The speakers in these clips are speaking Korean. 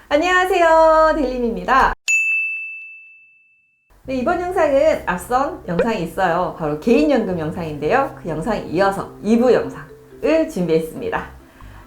안녕하세요, 델림입니다. 네, 이번 영상은 앞선 영상이 있어요. 바로 개인연금 영상인데요. 그 영상에 이어서 2부 영상을 준비했습니다.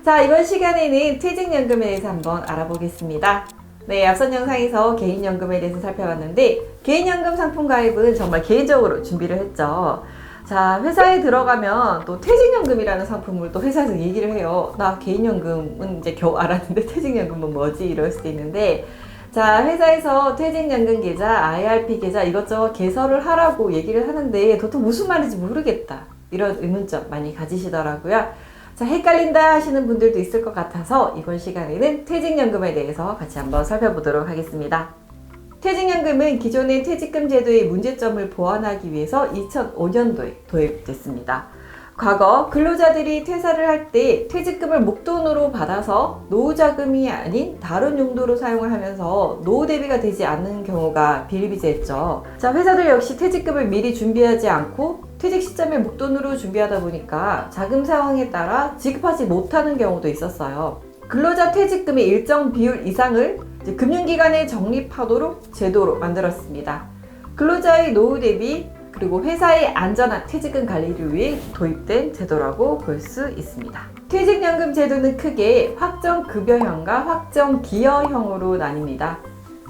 자, 이번 시간에는 퇴직연금에 대해서 한번 알아보겠습니다. 네, 앞선 영상에서 개인연금에 대해서 살펴봤는데 개인연금 상품 가입은 정말 개인적으로 준비를 했죠. 자, 회사에 들어가면 또 퇴직연금이라는 상품을 또 회사에서 얘기를 해요. 나 개인연금은 이제 겨우 알았는데 퇴직연금은 뭐지? 이럴 수도 있는데, 자, 회사에서 퇴직연금 계좌, IRP 계좌 이것저것 개설을 하라고 얘기를 하는데 도통 무슨 말인지 모르겠다, 이런 의문점 많이 가지시더라고요. 자, 헷갈린다 하시는 분들도 있을 것 같아서 이번 시간에는 퇴직연금에 대해서 같이 한번 살펴보도록 하겠습니다. 퇴직연금은 기존의 퇴직금 제도의 문제점을 보완하기 위해서 2005년도에 도입됐습니다. 과거 근로자들이 퇴사를 할 때 퇴직금을 목돈으로 받아서 노후자금이 아닌 다른 용도로 사용을 하면서 노후 대비가 되지 않는 경우가 비일비재했죠. 자, 회사들 역시 퇴직금을 미리 준비하지 않고 퇴직 시점에 목돈으로 준비하다 보니까 자금 상황에 따라 지급하지 못하는 경우도 있었어요. 근로자 퇴직금의 일정 비율 이상을 금융기관에 적립하도록 제도로 만들었습니다. 근로자의 노후 대비 그리고 회사의 안전한 퇴직금 관리를 위해 도입된 제도라고 볼 수 있습니다. 퇴직연금 제도는 크게 확정급여형과 확정기여형으로 나뉩니다.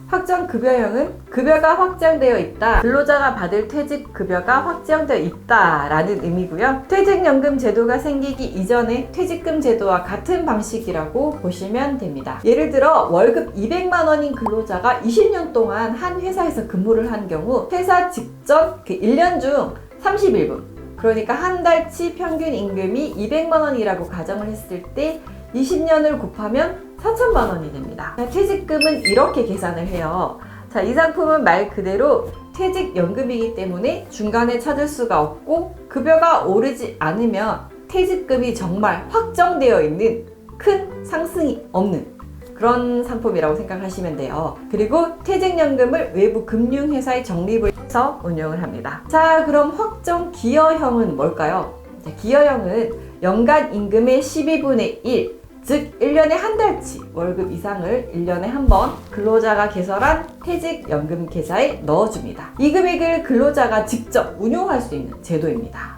확정급여형은 급여가 확정되어 있다, 근로자가 받을 퇴직급여가 확정되어 있다라는 의미고요. 퇴직연금 제도가 생기기 이전의 퇴직금 제도와 같은 방식이라고 보시면 됩니다. 예를 들어 월급 200만 원인 근로자가 20년 동안 한 회사에서 근무를 한 경우 회사 직전 그 1년 중 31분, 그러니까 한 달치 평균 임금이 200만 원이라고 가정을 했을 때 20년을 곱하면 4천만 원이 됩니다. 퇴직금은 이렇게 계산을 해요. 자, 이 상품은 말 그대로 퇴직연금이기 때문에 중간에 찾을 수가 없고 급여가 오르지 않으면 퇴직금이 정말 확정되어 있는 큰 상승이 없는 그런 상품이라고 생각하시면 돼요. 그리고 퇴직연금을 외부 금융회사에 적립을 해서 운영을 합니다. 자, 그럼 확정기여형은 뭘까요? 자, 기여형은 연간 임금의 12분의 1, 즉 1년에 한 달치 월급 이상을 1년에 한 번 근로자가 개설한 퇴직연금 계좌에 넣어줍니다. 이 금액을 근로자가 직접 운용할 수 있는 제도입니다.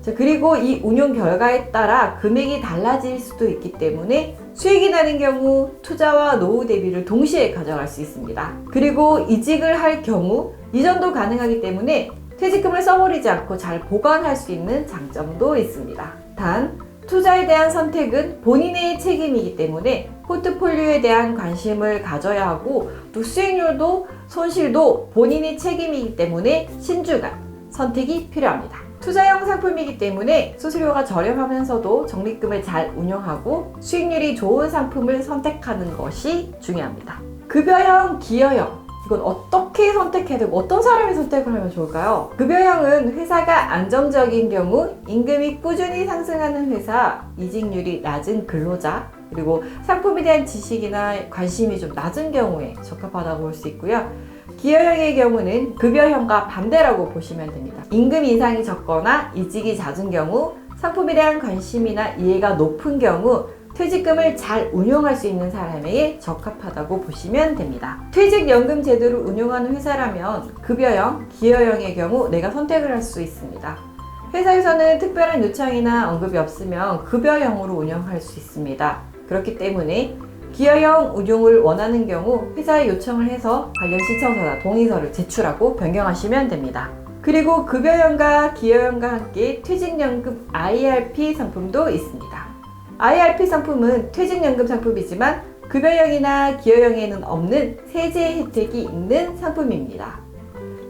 자, 그리고 이 운용 결과에 따라 금액이 달라질 수도 있기 때문에 수익이 나는 경우 투자와 노후 대비를 동시에 가져갈 수 있습니다. 그리고 이직을 할 경우 이전도 가능하기 때문에 퇴직금을 써버리지 않고 잘 보관할 수 있는 장점도 있습니다. 단, 투자에 대한 선택은 본인의 책임이기 때문에 포트폴리오에 대한 관심을 가져야 하고, 또 수익률도 손실도 본인의 책임이기 때문에 신중한 선택이 필요합니다. 투자형 상품이기 때문에 수수료가 저렴하면서도 적립금을 잘 운용하고 수익률이 좋은 상품을 선택하는 것이 중요합니다. 급여형, 기여형, 이건 어떻게 선택해야 되고 어떤 사람이 선택을 하면 좋을까요? 급여형은 회사가 안정적인 경우, 임금이 꾸준히 상승하는 회사, 이직률이 낮은 근로자, 그리고 상품에 대한 지식이나 관심이 좀 낮은 경우에 적합하다고 볼 수 있고요. 기여형의 경우는 급여형과 반대라고 보시면 됩니다. 임금 인상이 적거나 이직이 잦은 경우, 상품에 대한 관심이나 이해가 높은 경우 퇴직금을 잘 운용할 수 있는 사람에게 적합하다고 보시면 됩니다. 퇴직연금 제도를 운용하는 회사라면 급여형, 기여형의 경우 내가 선택을 할 수 있습니다. 회사에서는 특별한 요청이나 언급이 없으면 급여형으로 운영할 수 있습니다. 그렇기 때문에 기여형 운용을 원하는 경우 회사에 요청을 해서 관련 신청서나 동의서를 제출하고 변경하시면 됩니다. 그리고 급여형과 기여형과 함께 퇴직연금 IRP 상품도 있습니다. IRP 상품은 퇴직연금 상품이지만 급여형이나 기여형에는 없는 세제 혜택이 있는 상품입니다.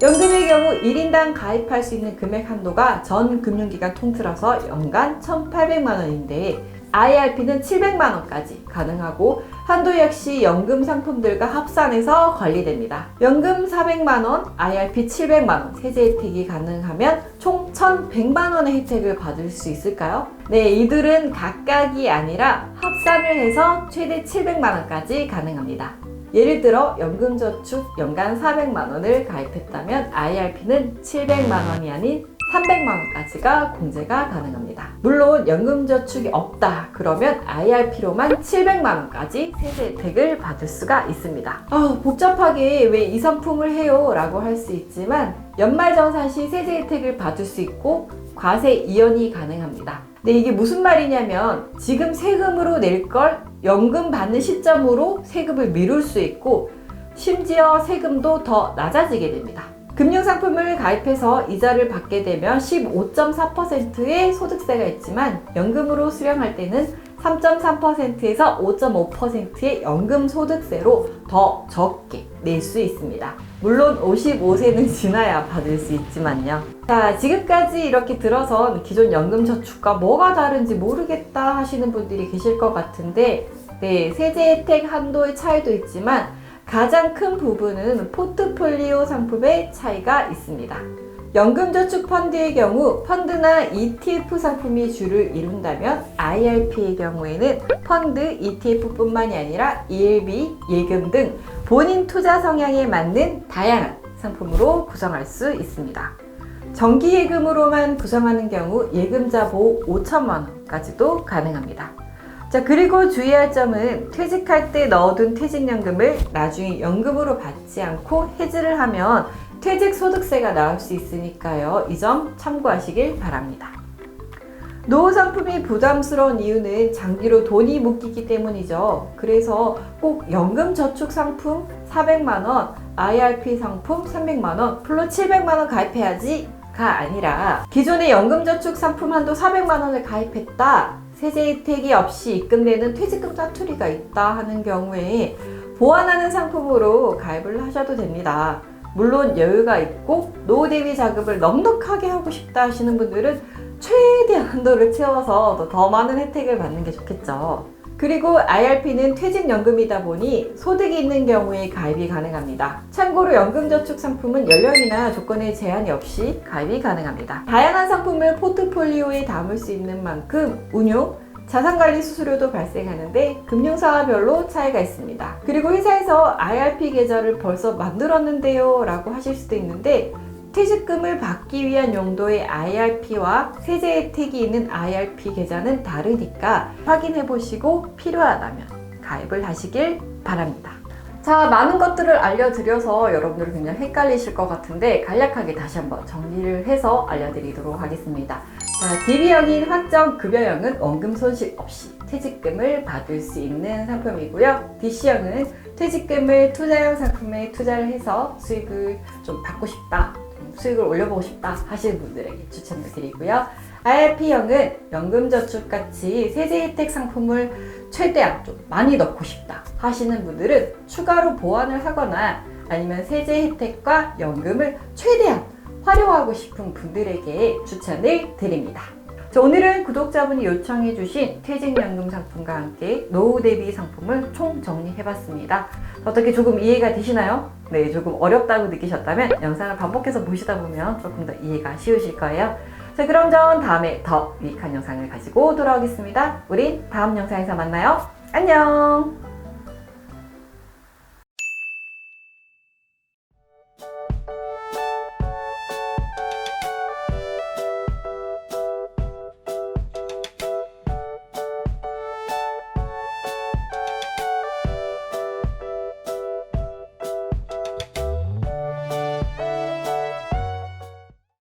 연금의 경우 1인당 가입할 수 있는 금액 한도가 전 금융기관 통틀어서 연간 1,800만 원인데 IRP는 700만 원까지 가능하고 한도 역시 연금 상품들과 합산해서 관리됩니다. 연금 400만 원, IRP 700만 원 세제 혜택이 가능하면 총 1,100만 원의 혜택을 받을 수 있을까요? 네, 이들은 각각이 아니라 합산을 해서 최대 700만 원까지 가능합니다. 예를 들어 연금저축 연간 400만 원을 가입했다면 IRP는 700만 원이 아닌 300만 원까지가 공제가 가능합니다. 물론 연금저축이 없다 그러면 IRP로만 700만 원까지 세제 혜택을 받을 수가 있습니다. 복잡하게 왜 이 상품을 해요? 라고 할 수 있지만 연말정산 시 세제 혜택을 받을 수 있고 과세 이연이 가능합니다. 근데 이게 무슨 말이냐면 지금 세금으로 낼 걸 연금 받는 시점으로 세금을 미룰 수 있고 심지어 세금도 더 낮아지게 됩니다. 금융상품을 가입해서 이자를 받게 되면 15.4%의 소득세가 있지만 연금으로 수령할 때는 3.3%에서 5.5%의 연금소득세로 더 적게 낼 수 있습니다. 물론 55세는 지나야 받을 수 있지만요. 자, 지금까지 이렇게 들어선 기존 연금저축과 뭐가 다른지 모르겠다 하시는 분들이 계실 것 같은데 네, 세제 혜택 한도의 차이도 있지만 가장 큰 부분은 포트폴리오 상품의 차이가 있습니다. 연금저축 펀드의 경우 펀드나 ETF 상품이 주를 이룬다면 IRP의 경우에는 펀드, ETF뿐만이 아니라 ELB, 예금 등 본인 투자 성향에 맞는 다양한 상품으로 구성할 수 있습니다. 정기예금으로만 구성하는 경우 예금자 보호 5천만 원까지도 가능합니다. 자, 그리고 주의할 점은 퇴직할 때 넣어둔 퇴직연금을 나중에 연금으로 받지 않고 해지를 하면 퇴직소득세가 나올 수 있으니까요. 이 점 참고하시길 바랍니다. 노후상품이 부담스러운 이유는 장기로 돈이 묶이기 때문이죠. 그래서 꼭 연금저축상품 400만원, IRP 상품 300만원, 플러스 700만원 가입해야지가 아니라 기존의 연금저축 상품 한도 400만원을 가입했다. 세제 혜택이 없이 입금되는 퇴직금 짜투리가 있다 하는 경우에 보완하는 상품으로 가입을 하셔도 됩니다. 물론 여유가 있고 노후 대비 자금을 넉넉하게 하고 싶다 하시는 분들은 최대한 한도를 채워서 더 많은 혜택을 받는 게 좋겠죠. 그리고 IRP는 퇴직연금이다 보니 소득이 있는 경우에 가입이 가능합니다. 참고로 연금저축 상품은 연령이나 조건에 제한이 없이 가입이 가능합니다. 다양한 상품을 포트폴리오에 담을 수 있는 만큼 운용, 자산관리 수수료도 발생하는데 금융사별로 차이가 있습니다. 그리고 회사에서 IRP 계좌를 벌써 만들었는데요 라고 하실 수도 있는데 퇴직금을 받기 위한 용도의 IRP와 세제 혜택이 있는 IRP 계좌는 다르니까 확인해 보시고 필요하다면 가입을 하시길 바랍니다. 자, 많은 것들을 알려드려서 여러분들이 굉장히 헷갈리실 것 같은데 간략하게 다시 한번 정리를 해서 알려드리도록 하겠습니다. 자, DB형인 확정급여형은 원금 손실 없이 퇴직금을 받을 수 있는 상품이고요. DC형은 퇴직금을 투자형 상품에 투자를 해서 수익을 좀 받고 싶다, 수익을 올려보고 싶다 하시는 분들에게 추천을 드리고요. IRP형은 연금저축같이 세제 혜택 상품을 최대한 좀 많이 넣고 싶다 하시는 분들은 추가로 보완을 하거나 아니면 세제 혜택과 연금을 최대한 활용하고 싶은 분들에게 추천을 드립니다. 자, 오늘은 구독자분이 요청해주신 퇴직연금 상품과 함께 노후 대비 상품을 총 정리해봤습니다. 어떻게 조금 이해가 되시나요? 네, 조금 어렵다고 느끼셨다면 영상을 반복해서 보시다 보면 조금 더 이해가 쉬우실 거예요. 자, 그럼 전 다음에 더 유익한 영상을 가지고 돌아오겠습니다. 우린 다음 영상에서 만나요. 안녕!